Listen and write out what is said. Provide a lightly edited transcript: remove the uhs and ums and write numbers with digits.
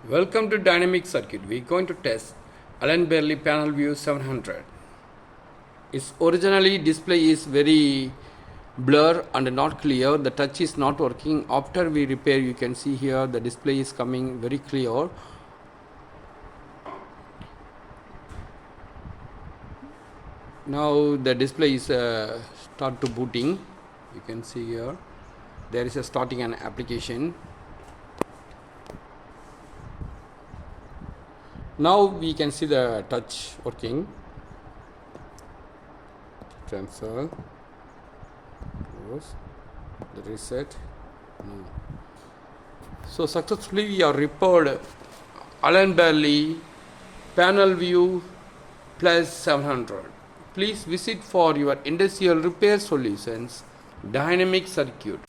Welcome to Dynamic Circuit. We are going to test Allen Berley Panelview 700. Its originally display is very blur and not clear. The touch is not working. After we repair, you can see here the display is coming very clear. Now the display is start to booting. You can see here there is a starting an application. Now we can see the touch working. Transfer, close, the reset. No. So successfully we have repaired Allen Berley Panelview plus 700. Please visit for your industrial repair solutions Dynamic Circuit.